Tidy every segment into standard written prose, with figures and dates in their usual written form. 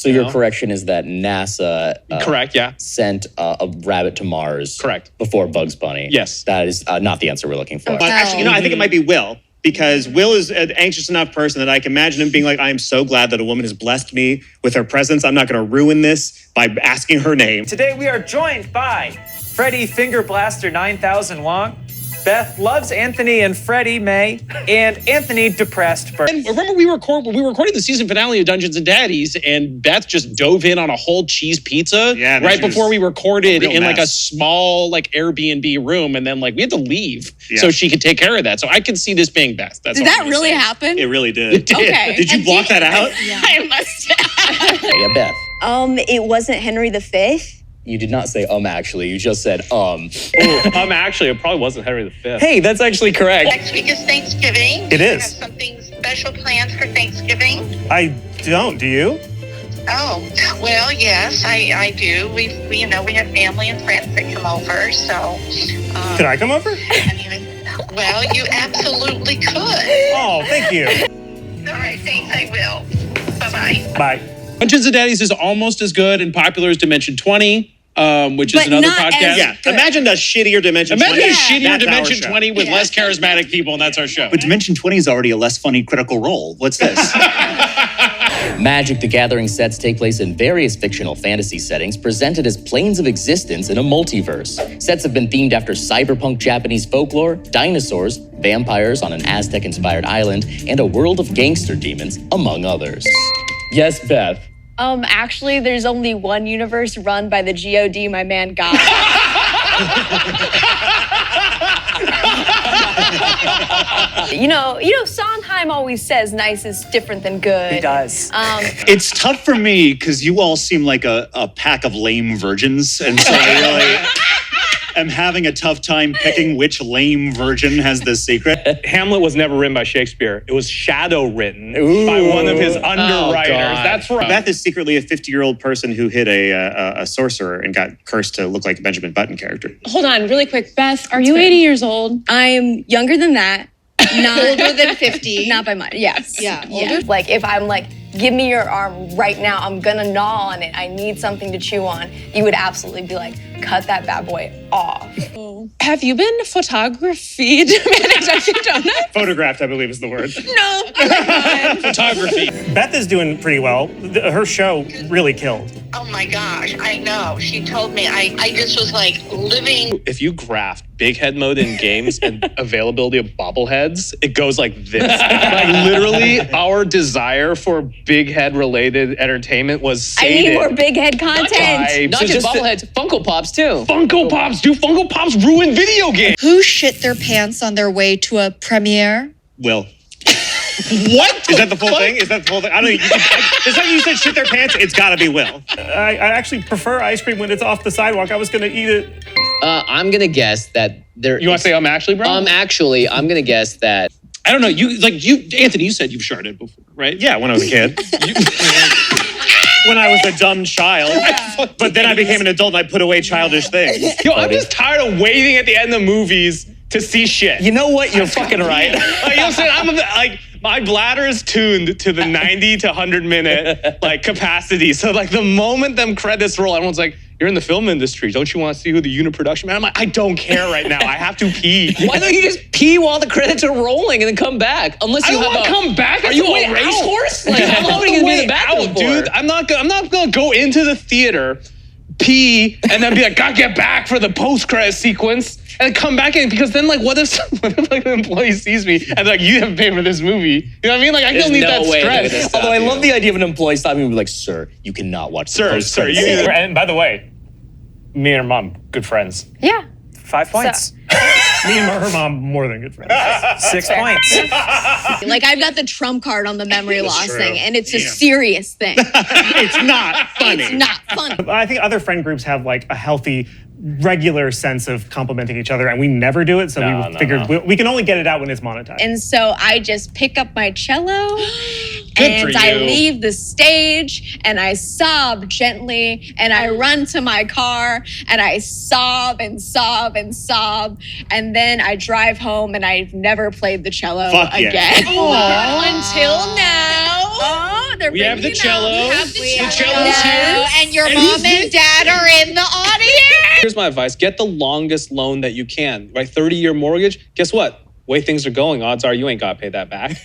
So your correction is that NASA correct, yeah, sent a rabbit to Mars. Correct. Before Bugs Bunny. Yes. That is not the answer we're looking for. But actually, I think it might be Will. Because Will is an anxious enough person that I can imagine him being like, I am so glad that a woman has blessed me with her presence. I'm not going to ruin this by asking her name. Today we are joined by Freddie Finger Blaster 9000 Wong, Beth loves Anthony and Freddie May, and Anthony depressed Bert. And remember we were recording the season finale of Dungeons and Daddies, and Beth just dove in on a whole cheese pizza right before we recorded in like a small like Airbnb room, and then like we had to leave so she could take care of that. So I could see this being Beth. That's did that really happen? It really did. It did. Okay. Did you block that out? Yeah. I must have. Yeah, Beth. It wasn't Henry V. You did not say actually. You just said Actually, it probably wasn't Henry V. Hey, that's actually correct. Next week is Thanksgiving. It is. Do you have something special planned for Thanksgiving? I don't. Do you? Oh, well, yes, I do. We have family and friends that come over, so. Could I come over? Well, you absolutely could. Oh, thank you. All right, thanks, I will. Bye-bye. Bye. Dungeons and Daddies is almost as good and popular as Dimension 20. Which is another podcast. Yeah, imagine a shittier Dimension 20. Imagine a shittier That's Dimension 20 with less charismatic people, and that's our show. But Dimension 20 is already a less funny Critical Role. What's this? Magic the Gathering sets take place in various fictional fantasy settings presented as planes of existence in a multiverse. Sets have been themed after cyberpunk Japanese folklore, dinosaurs, vampires on an Aztec-inspired island, and a world of gangster demons, among others. Yes, Beth. Actually, there's only one universe run by the GOD, my man God. you know, Sondheim always says nice is different than good. He does. It's tough for me because you all seem like a pack of lame virgins, and so I really am having a tough time picking which lame virgin has this secret. Hamlet was never written by Shakespeare. It was shadow written by one of his underwriters. That's right. Beth is secretly a 50-year-old person who hit a sorcerer and got cursed to look like a Benjamin Button character. Hold on, really quick. Beth, are you 80 years old? I'm younger than that. Not Older than 50. Not by much. Yes. Yeah, older. Like if I'm like, give me your arm right now, I'm gonna gnaw on it. I need something to chew on. You would absolutely be like, cut that bad boy off. Have you been photographied? Photographed, I believe is the word. No. Photography. Beth is doing pretty well. Her show really killed. Oh my gosh, I know. She told me. I just was like living. If you graphed big head mode in games and availability of bobbleheads, it goes like this. Like literally, our desire for big head related entertainment was sated. I need more big head content. Not just bobbleheads, Funko Pops too. Funko Pops, do Funko Pops ruin video games? Who shit their pants on their way to a premiere? Will. What? Is that the full thing? Is that the full thing? I don't know. Is that you said shit their pants? It's got to be Will. I actually prefer ice cream when it's off the sidewalk. I was going to eat it. I'm gonna guess that there. You want to say actually, bro? Actually, I'm gonna guess that. I don't know. Anthony, you said you've sharded before, right? Yeah, when I was a kid. When I was a dumb child. But then I became an adult and I put away childish things. Yo, I'm just tired of waiting at the end of movies to see shit. You know what? You're fucking right. Like, you know what I'm saying? I'm my bladder is tuned to the 90 to 100 minute like capacity. So like the moment them credits roll, everyone's like, you're in the film industry. Don't you want to see who the unit production man? I'm like, I don't care right now. I have to pee. Why don't you just pee while the credits are rolling and then come back? Unless you have to come back. Are you a racehorse? Like how long are you gonna be in the bathroom for? Dude, I'm not gonna go into the theater, pee, and then be like, gotta get back for the post-credit sequence. And come back in, because then, like, what if like, an employee sees me and like, you haven't paid for this movie? You know what I mean? Like, I don't need that stress. Although I love the idea of an employee stopping me and be like, sir, you cannot watch the post-credit scene. And by the way, me and her mom, good friends. Yeah. 5 points. Me and her mom, more than good friends. 6 points. Like I've got the trump card on the memory loss thing, and it's a serious thing. It's not funny. It's not funny. I think other friend groups have like a healthy, regular sense of complimenting each other, and we never do it. So we figured we can only get it out when it's monetized. And so I just pick up my cello Good for I you. leave the stage and I sob gently and I run to my car and I sob and sob and sob. And then I drive home and I've never played the cello again. Until now. We have the cello. The cello's Yeah. here. And your mom and dad are in the audience. Here's my advice. Get the longest loan that you can, right? 30-year mortgage. Guess what? Way things are going, odds are you ain't got to pay that back.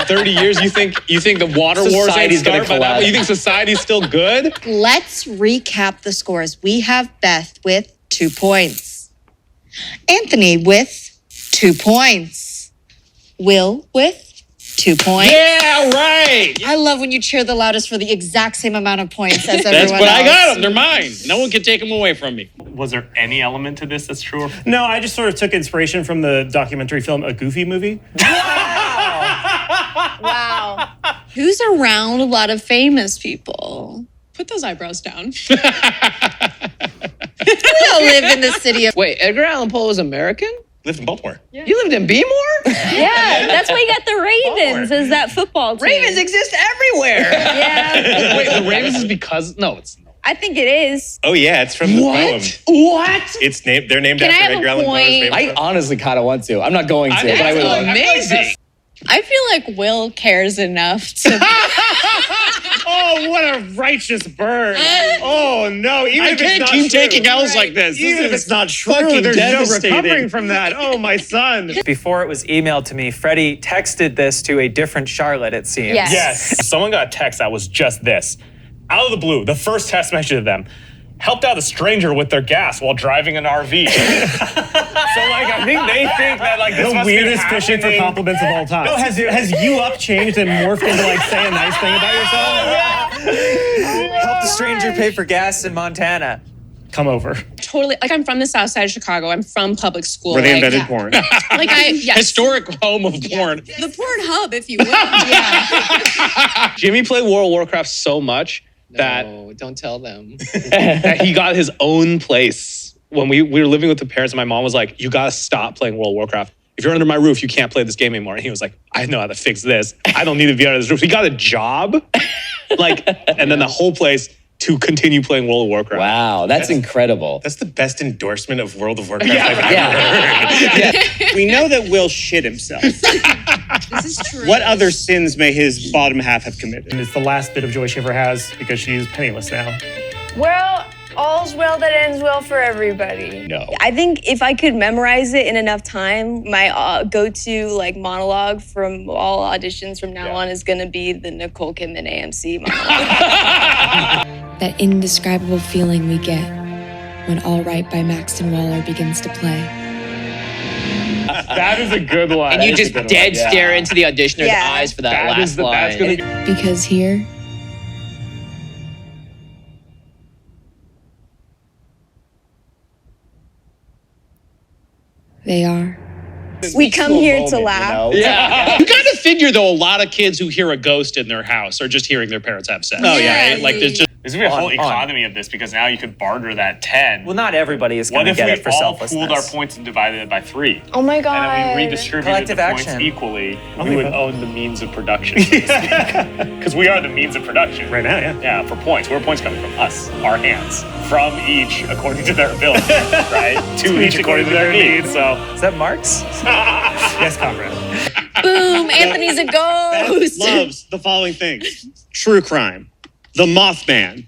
30 years, you think the water wars ain't Society's gonna start by that collapse. way? You think society's still good? Let's recap the scores. We have Beth with 2 points. Anthony with 2 points. Will with 2 points. Yeah, right. I love when you cheer the loudest for the exact same amount of points as everyone That's else. what I got them. They're mine. No one can take them away from me. Was there any element to this that's true? No, I just sort of took inspiration from the documentary film A Goofy Movie. Wow. Who's around a lot of famous people? Put those eyebrows down. We all live in the city of... Wait, Edgar Allan Poe was American? Lived in Baltimore. You lived in Beemore? Yeah, that's why you got the Ravens as that football team. Ravens exist everywhere. Yeah. Wait, the Ravens is because no, it's not. I think it is. Oh yeah, it's from the poem. What? It's named. They're named Can I after have a Edgar Allan Poe's point? favorite I poem. honestly kind of want to. I'm not going to, but I would love. Amazing. I feel like Will cares enough to... Oh, what a righteous bird. Oh, no. Even I if it's can't not keep true. taking L's like this. Even if it's not true, fucking there's no devastating. recovering from that. Oh, my son. Before it was emailed to me, Freddie texted this to a different Charlotte, it seems. Yes. Yes. Someone got a text that was just this. Out of the blue, the first text message to them. Helped out a stranger with their gas while driving an RV. So, like, I think they think that, like, this The must be weirdest fishing for happening. compliments of all time. No, has you up changed and morphed into, like, say a nice thing about yourself? Helped a stranger pay for gas in Montana. Come over. Totally. Like, I'm from the south side of Chicago. I'm from public school. Where they like, invented porn. Like, yes. Historic home of porn. The porn hub, if you will. Yeah. Jimmy played World of Warcraft so much that No, don't tell them. that he got his own place. When we were living with the parents, and my mom was like, you gotta stop playing World of Warcraft. If you're under my roof, you can't play this game anymore. And he was like, I know how to fix this. I don't need to be under this roof. He got a job, like, and then the whole place to continue playing World of Warcraft. Wow, that's incredible. That's the best endorsement of World of Warcraft I've ever heard. We know that Will shit himself. This is true. What other sins may his bottom half have committed? And it's the last bit of joy she ever has because she's penniless now. Well, all's well that ends well for everybody. No. I think if I could memorize it in enough time, my go-to like monologue from all auditions from now on is gonna be the Nicole Kidman AMC monologue. That indescribable feeling we get when All Right by Maxton Waller begins to play. That is a good line. And you just dead stare into the auditioner's Yeah. eyes for that last line. Because here, they are. We come here to laugh. Yeah. You kind of figure, though, a lot of kids who hear a ghost in their house are just hearing their parents have sex. Oh, yeah. Right? Like, there's just. There's gonna be a whole economy of this because now you could barter that 10. Well, not everybody is What gonna if get we it for all selflessness. pooled our points and divided it by 3? Oh my And then god. we redistributed Collective the points action. equally. We would own the means of production. Because we are the means of production. Right now, yeah. Yeah, for points. Where are points coming from? Us. Our hands. From each according to their ability. Right? To each according to their needs. So. Is that Marx? Yes, comrade. Boom, Anthony's a ghost. Loves the following things. True crime. The Mothman.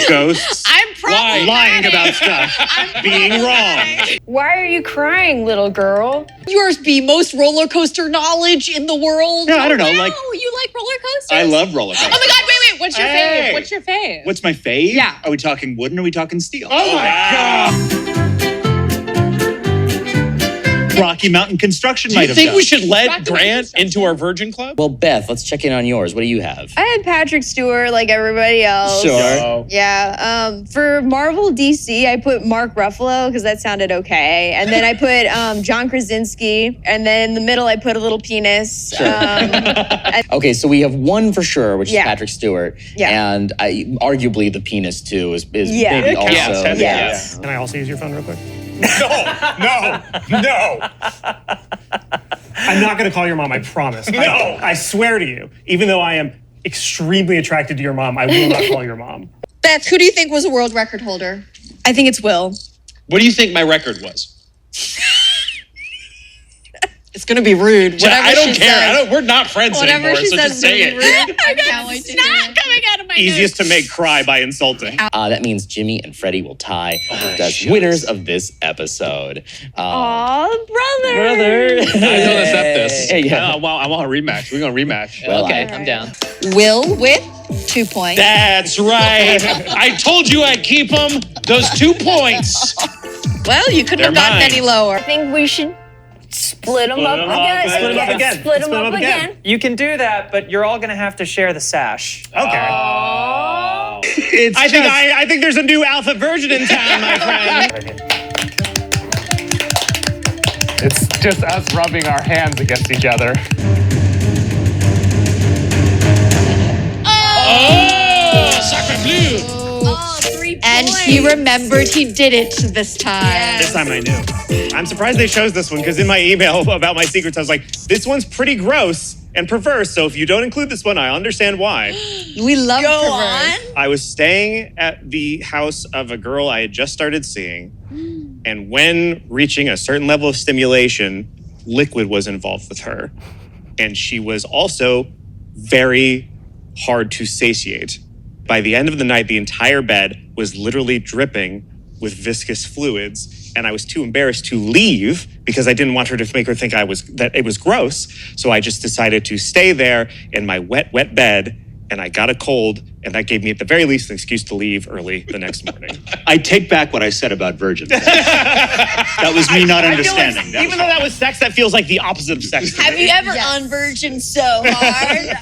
Ghosts. I'm probably lying about stuff. Being wrong. Why are you crying, little girl? Yours be most roller coaster knowledge in the world. Yeah, I don't know. Like, Oh, you like roller coasters? I love roller coasters. Oh my God, wait. What's your Hey. fave? What's your fave? What's my fave? Yeah. Are we talking wooden or are we talking steel? oh my God. Rocky Mountain Construction Do might you have think done. we should let Rocky Grant into our Virgin Club? Well, Beth, let's check in on yours. What do you have? I had Patrick Stewart like everybody else. Sure. Yeah. For Marvel DC, I put Mark Ruffalo because that sounded okay. And then I put John Krasinski. And then in the middle, I put a little penis. Okay, so we have one for sure, which Yeah. is Patrick Stewart. Yeah. And arguably the penis, too, is Yeah. maybe It also. counts. Yeah. Can I also use your phone real quick? No. I'm not going to call your mom, I promise. No. I swear to you, even though I am extremely attracted to your mom. I will not call your mom. Beth, who do you think was a world record holder? I think it's Will. What do you think my record was? It's gonna be rude. I don't care. We're not friends anymore, so just say it. I can't wait to not coming out of my Easiest to make cry by insulting. That means Jimmy and Freddie will tie as winners of this episode. Aw, brother. Brother. I don't accept this. Yeah. I want a rematch. We're gonna rematch. Well, Okay, I'm down. Will with 2 points. That's right. I told you I'd keep them. Those 2 points. Well, you couldn't have gotten any lower. I think we should split them up again. Split 'em up again. Split them Split 'em up up again. again. You can do that, but you're all gonna have to share the sash. Okay. I think there's a new alpha version in town, my friend. It's just us rubbing our hands against each other. Oh, sacre bleu. Oh, 3 points. And he remembered he did it this time. This time I knew. I'm surprised they chose this one because in my email about my secrets, I was like, this one's pretty gross and perverse. So if you don't include this one, I understand why. We love Go perverse. on. I was staying at the house of a girl I had just started seeing. And when reaching a certain level of stimulation, liquid was involved with her. And she was also very hard to satiate. By the end of the night, the entire bed was literally dripping with viscous fluids. And I was too embarrassed to leave because I didn't want her to make her think that it was gross. So I just decided to stay there in my wet bed. And I got a cold, and that gave me at the very least an excuse to leave early the next morning. I take back what I said about virgins. That was me not understanding. Even though that was sex, that feels like the opposite of sex. Have you ever unvirgined so hard?